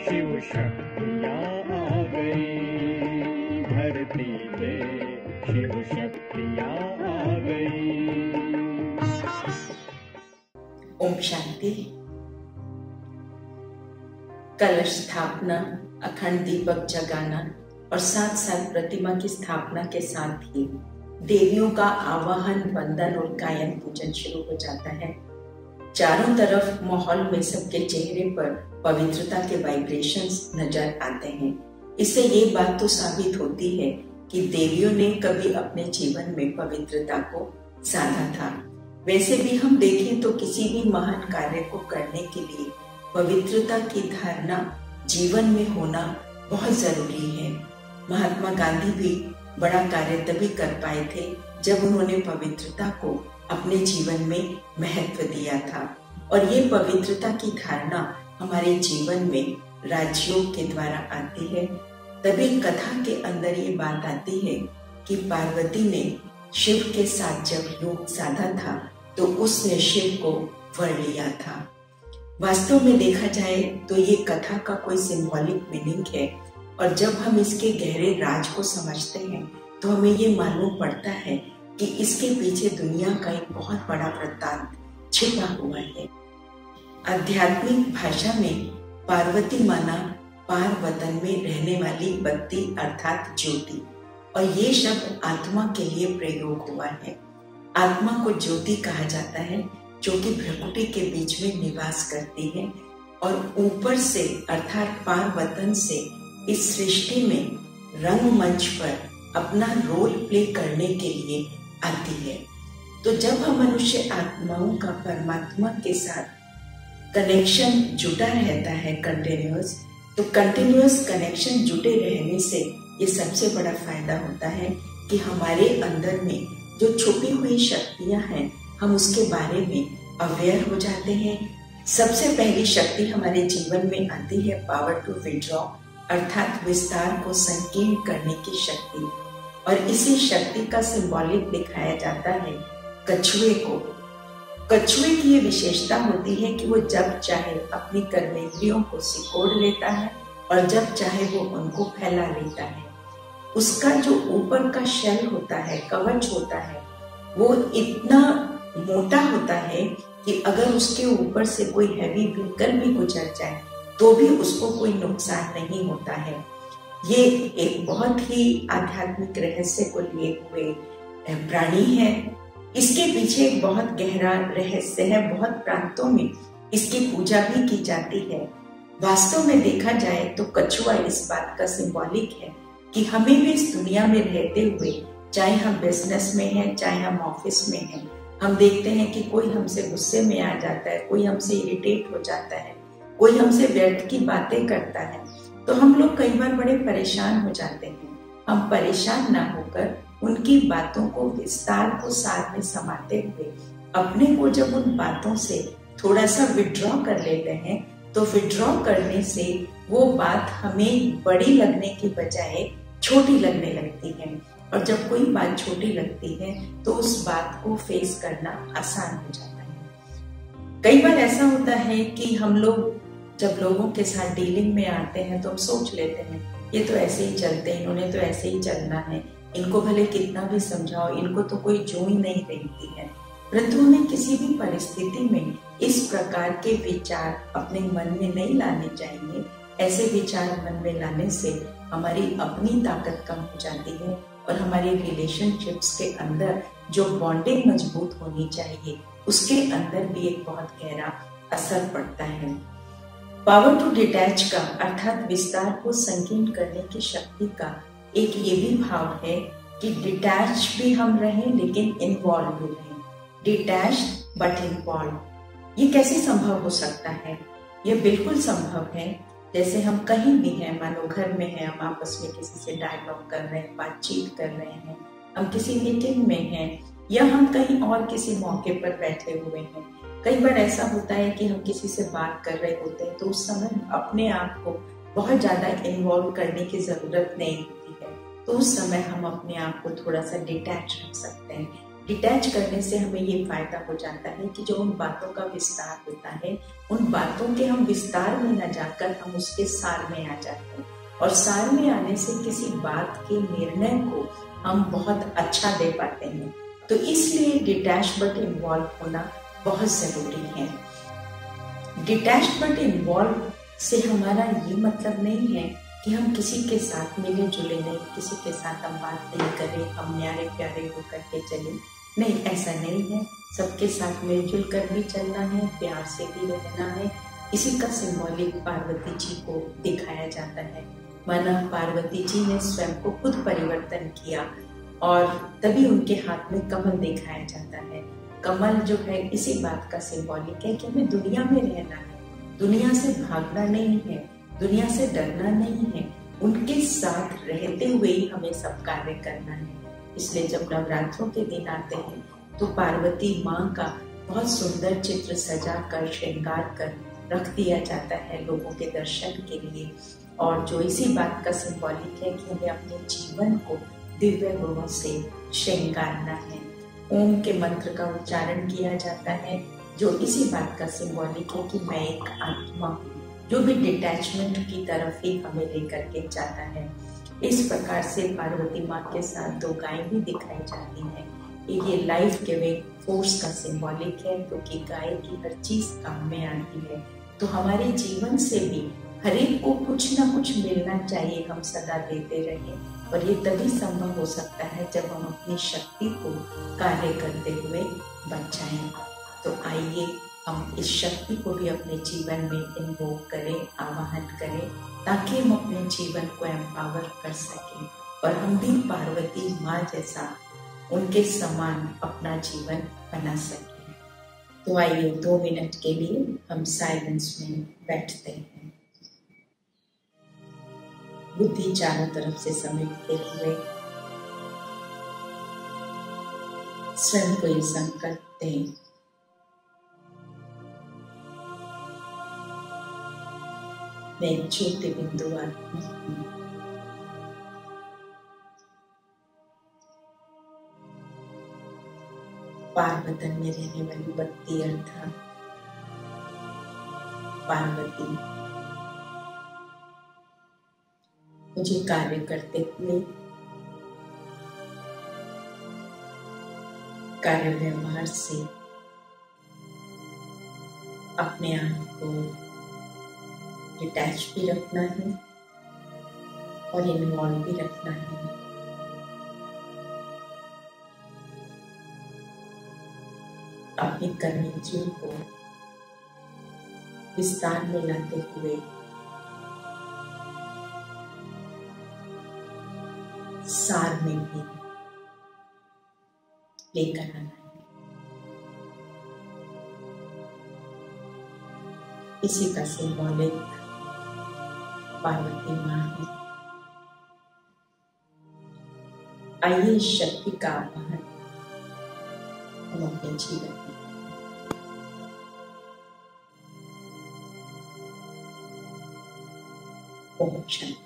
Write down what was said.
शिव शक्तियाँ आ गई, धरती पे शिव शक्तियाँ आ गई। ओम शांति। कलश स्थापना, अखंड दीपक जगाना और साथ साथ प्रतिमा की स्थापना के साथ ही देवियों का आवाहन, वंदन और गायन पूजन शुरू हो जाता है। चारों तरफ माहौल में सबके चेहरे पर पवित्रता के वाइब्रेशंस नजर आते हैं। इससे ये बात तो साबित होती है कि देवियों ने कभी अपने जीवन में पवित्रता को साधा था। वैसे भी हम देखें तो किसी भी महान कार्य को करने के लिए पवित्रता की धारणा जीवन में होना बहुत जरूरी है। महात्मा गांधी भी बड़ा कार्य तभी कर पाए थे जब उन्होंने पवित्रता को अपने जीवन में महत्व दिया था। और ये पवित्रता की धारणा हमारे जीवन में राजयोग के द्वारा आती है। तभी कथा के अंदर ये बात आती है कि पार्वती ने शिव के साथ जब योग साधा था तो उसने शिव को वर लिया था। वास्तव में देखा जाए तो ये कथा का कोई सिंबॉलिक मीनिंग है और जब हम इसके गहरे राज को समझते हैं तो हमें ये मालूम पड़ता है कि इसके पीछे दुनिया का एक बहुत बड़ा वृत्तांत छिपा हुआ है। आध्यात्मिक भाषा में पार्वती माना पार वतन में रहने वाली बत्ती अर्थात ज्योति, और ये शब्द आत्मा के लिए प्रयोग हुआ है। आत्मा को ज्योति कहा जाता है जो कि भ्रकुटी के बीच में निवास करती है और ऊपर से अर्थात पार वतन से इस सृष्टि में रंगमंच पर अपना रोल प्ले करने के लिए आती है। तो जब हम मनुष्य आत्माओं का परमात्मा के साथ कनेक्शन जुटा रहता है कंटिन्यूअस, तो कंटिन्यूअस कनेक्शन जुटे रहने से ये सबसे बड़ा फायदा होता है कि हमारे अंदर में जो छुपी हुई शक्तियां हैं हम उसके बारे में अवेयर हो जाते हैं। सबसे पहली शक्ति हमारे जीवन में आती है पावर टू विड्रॉ, अर्थात विस्तार को संकीर्ण करने की शक्ति। और इसी शक्ति का सिंबॉलिक दिखाया जाता है कछुए को। कछुए की ये विशेषता होती है कि वो जब चाहे अपनी कर्मेंद्रियों को सिकोड़ लेता है और जब चाहे वो उनको फैला लेता है। उसका जो ऊपर का शेल होता है, कवच होता है, वो इतना मोटा होता है कि अगर उसके ऊपर से कोई हैवी व्हीकल भी गुजर जाए तो भी उसको कोई नुकसान नहीं होता है। ये एक बहुत ही आध्यात्मिक रहस्य को लिए हुए प्राणी है। इसके पीछे एक बहुत गहरा रहस्य है। बहुत प्रांतों में इसकी पूजा भी की जाती है। वास्तव में देखा जाए तो कछुआ इस बात का सिंबॉलिक है कि हमें भी इस दुनिया में रहते हुए, चाहे हम बिजनेस में हैं, चाहे हम ऑफिस में हैं, हम देखते हैं कि कोई हमसे गुस्से में आ जाता है, कोई हमसे इरिटेट हो जाता है, कोई हमसे व्यर्थ की बातें करता है, तो हम लोग कई बार बड़े परेशान हो जाते हैं। हम परेशान ना होकर उनकी बातों को, विस्तार को साथ में समाते हुए अपने को जब उन बातों से थोड़ा सा विड्रॉ कर लेते हैं तो विड्रॉ करने से वो बात हमें बड़ी लगने की बजाय छोटी लगने लगती है। और जब कोई बात छोटी लगती है तो उस बात को फेस करना आसान हो जाता है। कई बार ऐसा होता है कि हम लोग जब लोगों के साथ डीलिंग में आते हैं तो हम सोच लेते हैं ये तो ऐसे ही चलते हैं, इन्होंने तो ऐसे ही चलना है, इनको भले कितना भी समझाओ, इनको तो कोई जो ही नहीं देती है। परंतु हमें किसी भी परिस्थिति में इस प्रकार के विचार अपने मन में नहीं लाने चाहिए। ऐसे विचार मन में लाने से हमारी अपनी ताकत कम हो जाती है और हमारे रिलेशनशिप्स के अंदर जो बॉन्डिंग मजबूत होनी चाहिए उसके अंदर भी एक बहुत गहरा असर पड़ता है। पावर टू डिटैच का अर्थात विस्तार को संकीर्ण करने की शक्ति का एक ये भी भाव है कि डिटैच भी हम रहें लेकिन इन्वॉल्व भी रहें। डिटैच बट इन्वॉल्व, ये कैसे संभव हो सकता है? ये बिल्कुल संभव है। जैसे हम कहीं भी हैं, मानो घर में हैं, हम आपस में किसी से डायलॉग कर रहे हैं, बातचीत कर रहे हैं, हम किसी मीटिंग में हैं या हम कहीं और किसी मौके पर बैठे हुए हैं। कई बार ऐसा होता है कि हम किसी से बात कर रहे होते हैं तो उस समय अपने आप को बहुत ज्यादा इन्वॉल्व करने की जरूरत नहीं होती है, तो उस समय हम अपने आप को थोड़ा सा डिटैच रख सकते हैं। डिटैच करने से हमें ये फायदा हो जाता है कि जो उन बातों का विस्तार होता है, उन बातों के हम विस्तार में न जाकर हम उसके सार में आ जाते हैं, और सार में आने से किसी बात के निर्णय को हम बहुत अच्छा दे पाते हैं। तो इसलिए डिटैच बट इन्वॉल्व होना बहुत जरूरी है। डिटैच बट इन्वॉल्व से हमारा ये मतलब नहीं है कि हम किसी के साथ मिले जुले नहीं, किसी के साथ हम बात नहीं करें, हम न्यारे प्यारे होकर के चले, नहीं, ऐसा नहीं है। सबके साथ मिलजुल कर भी चलना है, प्यार से भी रहना है। इसी का सिंबॉलिक पार्वती जी को दिखाया जाता है। माना पार्वती जी ने स्वयं को खुद परिवर्तन किया और तभी उनके हाथ में कमल दिखाया जाता है। कमल जो है इसी बात का सिंबॉलिक है कि हमें दुनिया में रहना है, दुनिया से भागना नहीं है, दुनिया से डरना नहीं है, उनके साथ रहते हुए ही हमें सब कार्य करना है। इसलिए जब नवरात्रों के दिन आते हैं तो पार्वती माँ का बहुत सुंदर चित्र सजा कर श्रृंगार कर रख दिया जाता है लोगों के दर्शन के लिए, और जो इसी बात का सिंबॉलिक है कि हमें अपने जीवन को दिव्य गुणों से श्रृंगारना है। ओम के मंत्र का उच्चारण किया जाता है, जो इसी बात का सिंबॉलिक है कि मैं एक आत्मा हूँ, जो भी डिटैचमेंट की तरफ ही हमें लेकर के जाता है। इस प्रकार से पार्वती माँ के साथ दो गाय भी दिखाई जाती हैं। एक ये लाइफ गिविंग फोर्स का सिंबॉलिक है, क्योंकि गाय की हर चीज काम में आती है। तो हमारे जीवन से भी हर एक को कुछ ना कुछ मिलना चाहिए, हम सदा देते रहें, और ये तभी संभव हो सकता है जब हम अपनी शक्ति को कार्य करते हुए बचाएं। तो आइए हम इस शक्ति को भी अपने जीवन में इन्वोक करें, आवाहन करें, ताकि हम अपने जीवन को एम्पावर कर सकें और हम भी पार्वती माँ जैसा उनके समान अपना जीवन बना सकें। तो आइए 2 मिनट के लिए हम साइलेंस में बैठते हैं, बुद्धि चारों तरफ से समेटते हुए स्वयं को ये संकल्प दें, मैं एक छोटे बिंदु आत्मा हूँ, पार्वतन में रहने वाली बत्ती अर्थात पार्वती मुझे कार्य करते हुए कार्य व्यवहार से अपने आप को डिटैच भी रखना है और इन्वॉल्व भी रखना है। अपनी कर्मेंद्रियों को विस्तार में लाते हुए सार में भी लेकर आना है। इसी का सिंबॉलिक पार्वती माँ है। आइए इस शक्ति का आवाहन हम अपने जीवन में ओम शांति।